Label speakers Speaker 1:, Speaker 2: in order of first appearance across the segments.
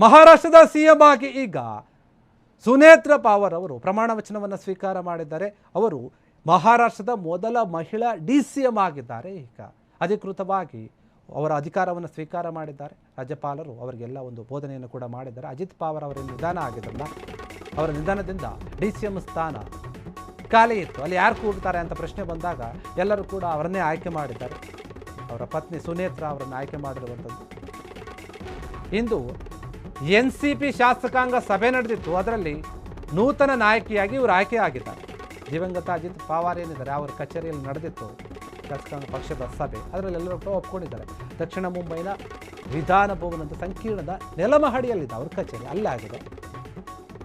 Speaker 1: ಮಹಾರಾಷ್ಟ್ರದ ಸಿಎಂ ಆಗಿ ಈಗ ಸುನೇತ್ರ ಪವಾರ್ ಅವರು ಪ್ರಮಾಣ ವಚನವನ್ನು ಸ್ವೀಕಾರ ಮಾಡಿದ್ದಾರೆ. ಅವರು ಮಹಾರಾಷ್ಟ್ರದ ಮೊದಲ ಮಹಿಳಾ ಡಿಸಿಎಂ ಆಗಿದ್ದಾರೆ. ಈಗ ಅಧಿಕೃತವಾಗಿ ಅವರ ಅಧಿಕಾರವನ್ನು ಸ್ವೀಕಾರ ಮಾಡಿದ್ದಾರೆ. ರಾಜ್ಯಪಾಲರು ಅವರಿಗೆಲ್ಲ ಒಂದು ಬೋಧನೆಯನ್ನು ಕೂಡ ಮಾಡಿದ್ದಾರೆ. ಅಜಿತ್ ಪವಾರ್ ಅವರ ನಿಧನ ಆಗಿದ್ದಲ್ಲ, ಅವರ ನಿಧನದಿಂದ ಡಿಸಿಎಂ ಸ್ಥಾನ ಖಾಲಿ ಇತ್ತು. ಅಲ್ಲಿ ಯಾರು ಕೂಡ್ತಾರೆ ಅಂತ ಪ್ರಶ್ನೆ ಬಂದಾಗ ಎಲ್ಲರೂ ಕೂಡ ಅವರನ್ನೇ ಆಯ್ಕೆ ಮಾಡಿದ್ದಾರೆ. ಅವರ ಪತ್ನಿ ಸುನೇತ್ರ ಅವರನ್ನು ಆಯ್ಕೆ ಮಾಡಿರುವಂಥದ್ದು. ಇಂದು NCP ಶಾಸಕಾಂಗ ಸಭೆ ನಡೆದಿತ್ತು. ಅದರಲ್ಲಿ ನೂತನ ನಾಯಕಿಯಾಗಿ ಇವರು ಆಯ್ಕೆ ಆಗಿದ್ದಾರೆ. ದಿವಂಗತ ಅಜಿತ್ ಪವಾರ್ ಏನಿದ್ದಾರೆ ಅವರ ಕಚೇರಿಯಲ್ಲಿ ನಡೆದಿತ್ತು ಶಾಸಕಾಂಗ ಪಕ್ಷದ ಸಭೆ. ಅದರಲ್ಲಿ ಎಲ್ಲರೂ ಕೂಡ ಒಪ್ಕೊಂಡಿದ್ದಾರೆ. ದಕ್ಷಿಣ ಮುಂಬೈನ ವಿಧಾನ ಭವನದ ಸಂಕೀರ್ಣದ ನೆಲಮಹಡಿಯಲ್ಲಿದೆ ಅವ್ರ ಕಚೇರಿ, ಅಲ್ಲೇ ಆಗಿದೆ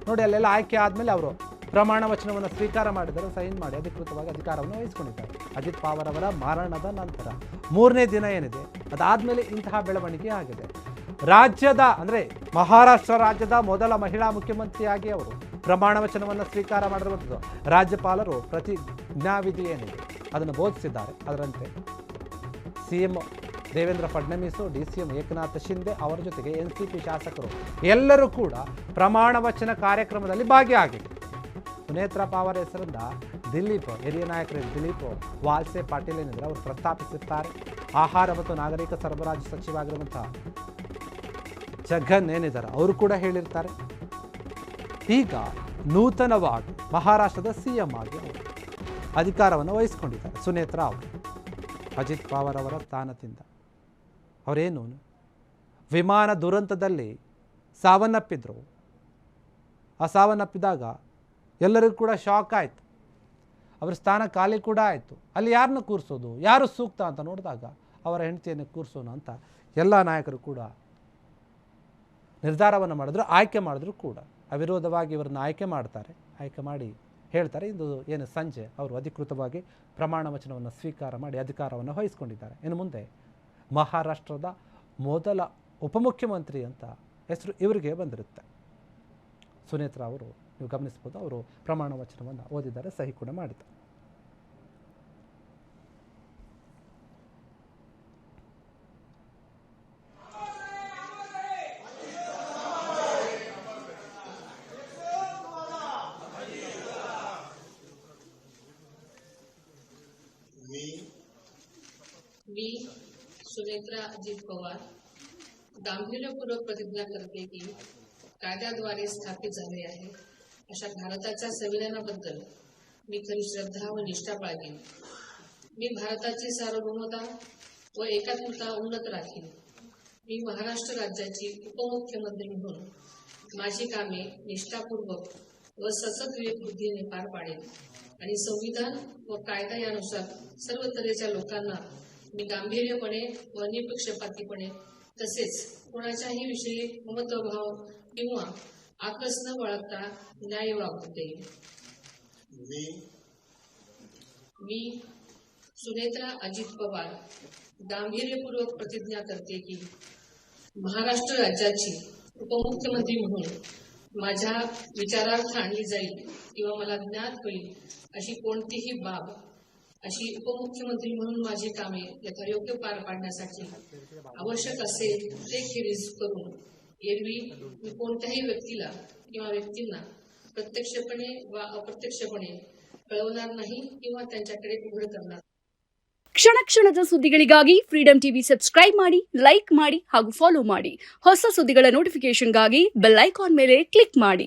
Speaker 1: ನೋಡಿ. ಅಲ್ಲೆಲ್ಲ ಆಯ್ಕೆ ಆದಮೇಲೆ ಅವರು ಪ್ರಮಾಣ ವಚನವನ್ನು ಸ್ವೀಕಾರ ಮಾಡಿದ್ದಾರೆ. ಸೈನ್ ಮಾಡಿ ಅಧಿಕೃತವಾಗಿ ಅಧಿಕಾರವನ್ನು ವಹಿಸಿಕೊಂಡಿದ್ದಾರೆ. ಅಜಿತ್ ಪವಾರ್ ಅವರ ಮರಣದ ನಂತರ 3ನೇ ದಿನ ಏನಿದೆ, ಅದಾದಮೇಲೆ ಇಂತಹ ಬೆಳವಣಿಗೆ ಆಗಿದೆ. ರಾಜ್ಯದ ಅಂದರೆ ಮಹಾರಾಷ್ಟ್ರ ರಾಜ್ಯದ ಮೊದಲ ಮಹಿಳಾ ಮುಖ್ಯಮಂತ್ರಿಯಾಗಿ ಅವರು ಪ್ರಮಾಣ ವಚನವನ್ನು ಸ್ವೀಕಾರ ಮಾಡಿರುವಂಥದ್ದು. ರಾಜ್ಯಪಾಲರು ಪ್ರತಿಜ್ಞಾವಿಧಿ ಏನಿದೆ ಅದನ್ನು ಬೋಧಿಸಿದ್ದಾರೆ. ಅದರಂತೆ CM ದೇವೇಂದ್ರ ಫಡ್ನವೀಸ್, DCM ಏಕನಾಥ್ ಶಿಂದೆ ಅವರ ಜೊತೆಗೆ NCP ಶಾಸಕರು ಎಲ್ಲರೂ ಕೂಡ ಪ್ರಮಾಣ ವಚನ ಕಾರ್ಯಕ್ರಮದಲ್ಲಿ ಭಾಗಿಯಾಗಿದ್ದರು. ಸುನೇತ್ರ ಪವಾರ್ ಹೆಸರಿಂದ ದಿಲೀಪ್, ಹಿರಿಯ ನಾಯಕರು ದಿಲೀಪ್ ವಾಲ್ಸೆ ಪಾಟೀಲ್ ಏನಿದ್ರೆ ಅವರು ಪ್ರಸ್ತಾಪಿಸಿರ್ತಾರೆ. ಆಹಾರ ಮತ್ತು ನಾಗರಿಕ ಸರಬರಾಜು ಸಚಿವರಾಗಿರುವಂತಹ ಜಗನ್ ಏನಿದ್ದಾರೆ ಅವರು ಕೂಡ ಹೇಳಿರ್ತಾರೆ. ಈಗ ನೂತನವಾಗಿ ಮಹಾರಾಷ್ಟ್ರದ CM ಆಗಿ ಅವರು ಅಧಿಕಾರವನ್ನು ವಹಿಸಿಕೊಂಡಿದ್ದಾರೆ ಸುನೇತ್ರ ಅವರು. ಅಜಿತ್ ಪವಾರ್ ಅವರ ಸ್ಥಾನದಿಂದ ಅವರೇನು ವಿಮಾನ ದುರಂತದಲ್ಲಿ ಸಾವನ್ನಪ್ಪಿದ್ರು. ಆ ಸಾವನ್ನಪ್ಪಿದಾಗ ಎಲ್ಲರಿಗೂ ಕೂಡ ಶಾಕ್ ಆಯಿತು. ಅವರ ಸ್ಥಾನ ಖಾಲಿ ಕೂಡ ಆಯಿತು. ಅಲ್ಲಿ ಯಾರನ್ನ ಕೂರಿಸೋದು, ಯಾರು ಸೂಕ್ತ ಅಂತ ನೋಡಿದಾಗ ಅವರ ಹೆಂಡತಿಯನ್ನು ಕೂರಿಸೋಣ ಅಂತ ಎಲ್ಲ ನಾಯಕರು ಕೂಡ ನಿರ್ಧಾರವನ್ನು ಮಾಡಿದ್ರು, ಆಯ್ಕೆ ಮಾಡಿದ್ರು ಕೂಡ. ಅವಿರೋಧವಾಗಿ ಇವರನ್ನು ಆಯ್ಕೆ ಮಾಡ್ತಾರೆ. ಆಯ್ಕೆ ಮಾಡಿ ಹೇಳ್ತಾರೆ ಇಂದು ಏನು ಸಂಜೆ ಅವರು ಅಧಿಕೃತವಾಗಿ ಪ್ರಮಾಣ ವಚನವನ್ನು ಸ್ವೀಕಾರ ಮಾಡಿ ಅಧಿಕಾರವನ್ನು ವಹಿಸ್ಕೊಂಡಿದ್ದಾರೆ. ಇನ್ನು ಮುಂದೆ ಮಹಾರಾಷ್ಟ್ರದ ಮೊದಲ ಉಪಮುಖ್ಯಮಂತ್ರಿ ಅಂತ ಹೆಸರು ಇವರಿಗೆ ಬಂದಿರುತ್ತೆ. ಸುನೇತ್ರ ಅವರು ನೀವು ಗಮನಿಸ್ಬೋದು, ಅವರು ಪ್ರಮಾಣ ವಚನವನ್ನು ಓದಿದ್ದಾರೆ, ಸಹಿ ಕೂಡ ಮಾಡಿದ್ದಾರೆ.
Speaker 2: मी सुनेत्रा अजित पवार गांभीर्यपूर्वक प्रतिज्ञा करते की कायद्याद्वारे स्थापित झाले आहे अशा भारताच्या संविधानाबद्दल मी खरी श्रद्धा व निष्ठा बाळगेन. मी भारताची सार्वभौमता व एकात्मता उन्नत राखीन. मी महाराष्ट्र राज्याची उपमुख्यमंत्री म्हणून माझी कामे निष्ठापूर्वक व सतत विवेकबुद्धीने पार पाडेन आणि संविधान व कायदा यानुसार सर्व तऱ्हेच्या लोकांना मी गांभीर्यपणे व निपक्षपातीपणे तसेच कोणाच्याही विषयी ममत्वभाव किंवा आकस न बाळगता न्याय वागू देईन. मी सुनेत्रा अजित पवार गांभीर्यपूर्वक प्रतिज्ञा करते की महाराष्ट्र राज्याची उपमुख्यमंत्री म्हणून माझ्या विचारार्थ आणली जाईल किंवा मला ज्ञात होईल अशी कोणतीही बाब अशी उपमुख्यमंत्री म्हणून माझी कामे यथायोग्य पार पाडण्यासाठी आवश्यक असेल ते खेरीज करून एरवी मी कोणत्याही व्यक्तीला किंवा व्यक्तींना प्रत्यक्षपणे वा अप्रत्यक्षपणे कळवणार नाही किंवा त्यांच्याकडे उघड करणार.
Speaker 3: ಕ್ಷಣ ಕ್ಷಣದ ಸುದ್ದಿಗಳಿಗಾಗಿ ಫ್ರೀಡಂ ಟಿವಿ ಸಬ್ಸ್ಕ್ರೈಬ್ ಮಾಡಿ, ಲೈಕ್ ಮಾಡಿ ಹಾಗೂ ಫಾಲೋ ಮಾಡಿ. ಹೊಸ ಸುದ್ದಿಗಳ ನೋಟಿಫಿಕೇಶನ್ಗಾಗಿ ಬೆಲ್ ಐಕಾನ್ ಮೇಲೆ ಕ್ಲಿಕ್ ಮಾಡಿ.